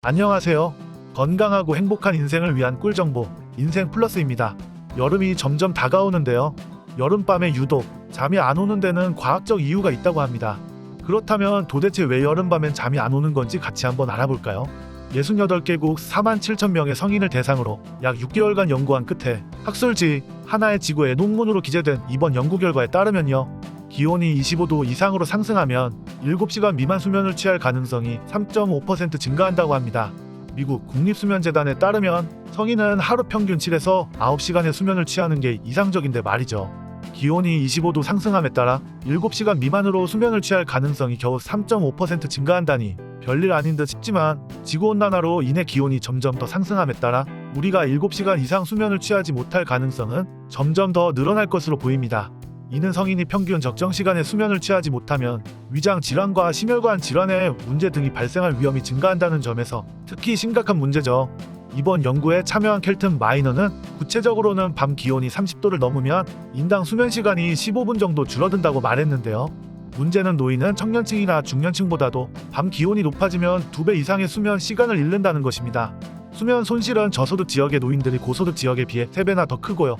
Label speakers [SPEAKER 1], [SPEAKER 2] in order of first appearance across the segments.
[SPEAKER 1] 안녕하세요. 건강하고 행복한 인생을 위한 꿀정보 인생 플러스입니다. 여름이 점점 다가오는데요. 여름밤에 유독 잠이 안 오는 데는 과학적 이유가 있다고 합니다. 그렇다면 도대체 왜 여름밤엔 잠이 안 오는 건지 같이 한번 알아볼까요? 68개국 47,000명의 성인을 대상으로 약 6개월간 연구한 끝에 학술지 하나의 지구의 논문으로 기재된 이번 연구 결과에 따르면요. 기온이 25도 이상으로 상승하면 7시간 미만 수면을 취할 가능성이 3.5% 증가한다고 합니다. 미국 국립수면재단에 따르면 성인은 하루 평균 7에서 9시간의 수면을 취하는 게 이상적인데 말이죠. 기온이 25도 상승함에 따라 7시간 미만으로 수면을 취할 가능성이 겨우 3.5% 증가한다니 별일 아닌 듯 싶지만 지구온난화로 인해 기온이 점점 더 상승함에 따라 우리가 7시간 이상 수면을 취하지 못할 가능성은 점점 더 늘어날 것으로 보입니다. 이는 성인이 평균 적정 시간에 수면을 취하지 못하면 위장 질환과 심혈관 질환의 문제 등이 발생할 위험이 증가한다는 점에서 특히 심각한 문제죠. 이번 연구에 참여한 켈튼 마이너는 구체적으로는 밤 기온이 30도를 넘으면 인당 수면 시간이 15분 정도 줄어든다고 말했는데요. 문제는 노인은 청년층이나 중년층보다도 밤 기온이 높아지면 2배 이상의 수면 시간을 잃는다는 것입니다. 수면 손실은 저소득 지역의 노인들이 고소득 지역에 비해 3배나 더 크고요.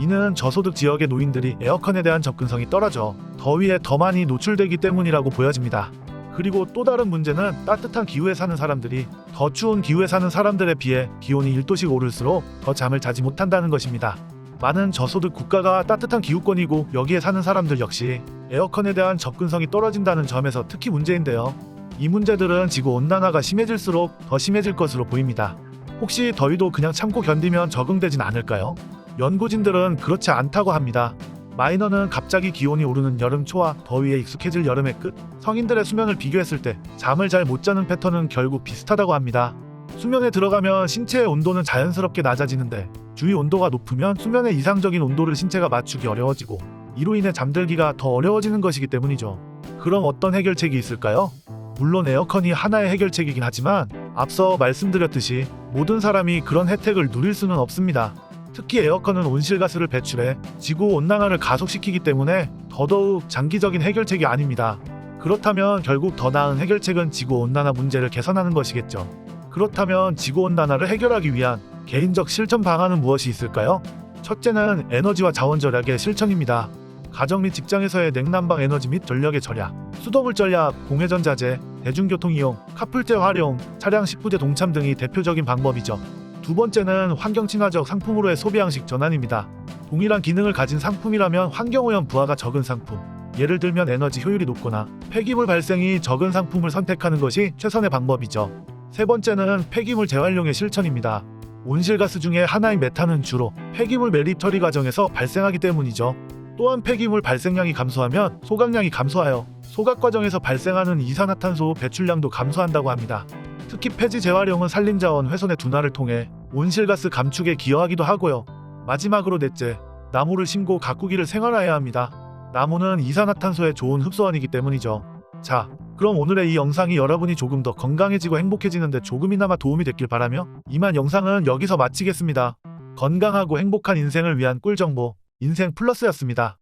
[SPEAKER 1] 이는 저소득 지역의 노인들이 에어컨에 대한 접근성이 떨어져 더위에 더 많이 노출되기 때문이라고 보여집니다. 그리고 또 다른 문제는 따뜻한 기후에 사는 사람들이 더 추운 기후에 사는 사람들에 비해 기온이 1도씩 오를수록 더 잠을 자지 못한다는 것입니다. 많은 저소득 국가가 따뜻한 기후권이고 여기에 사는 사람들 역시 에어컨에 대한 접근성이 떨어진다는 점에서 특히 문제인데요. 이 문제들은 지구온난화가 심해질수록 더 심해질 것으로 보입니다. 혹시 더위도 그냥 참고 견디면 적응되진 않을까요? 연구진들은 그렇지 않다고 합니다. 마이너는 갑자기 기온이 오르는 여름 초와 더위에 익숙해질 여름의 끝, 성인들의 수면을 비교했을 때 잠을 잘 못 자는 패턴은 결국 비슷하다고 합니다. 수면에 들어가면 신체의 온도는 자연스럽게 낮아지는데 주위 온도가 높으면 수면의 이상적인 온도를 신체가 맞추기 어려워지고 이로 인해 잠들기가 더 어려워지는 것이기 때문이죠. 그럼 어떤 해결책이 있을까요? 물론 에어컨이 하나의 해결책이긴 하지만 앞서 말씀드렸듯이 모든 사람이 그런 혜택을 누릴 수는 없습니다. 특히 에어컨은 온실가스를 배출해 지구온난화를 가속시키기 때문에 더더욱 장기적인 해결책이 아닙니다. 그렇다면 결국 더 나은 해결책은 지구온난화 문제를 개선하는 것이겠죠. 그렇다면 지구온난화를 해결하기 위한 개인적 실천 방안은 무엇이 있을까요? 첫째는 에너지와 자원 절약의 실천입니다. 가정 및 직장에서의 냉난방 에너지 및 전력의 절약, 수돗물 절약, 공회전자재, 대중교통 이용, 카풀제 활용, 차량 10부대 동참 등이 대표적인 방법이죠. 두 번째는 환경 친화적 상품으로의 소비 양식 전환입니다. 동일한 기능을 가진 상품이라면 환경오염 부하가 적은 상품, 예를 들면 에너지 효율이 높거나 폐기물 발생이 적은 상품을 선택하는 것이 최선의 방법이죠. 세 번째는 폐기물 재활용의 실천입니다. 온실가스 중에 하나인 메탄은 주로 폐기물 매립 처리 과정에서 발생하기 때문이죠. 또한 폐기물 발생량이 감소하면 소각량이 감소하여 소각 과정에서 발생하는 이산화탄소 배출량도 감소한다고 합니다. 특히 폐지 재활용은 산림자원 훼손의 둔화를 통해 온실가스 감축에 기여하기도 하고요. 마지막으로 넷째, 나무를 심고 가꾸기를 생활화해야 합니다. 나무는 이산화탄소의 좋은 흡수원이기 때문이죠. 자, 그럼 오늘의 이 영상이 여러분이 조금 더 건강해지고 행복해지는데 조금이나마 도움이 됐길 바라며 이만 영상은 여기서 마치겠습니다. 건강하고 행복한 인생을 위한 꿀정보 인생 플러스였습니다.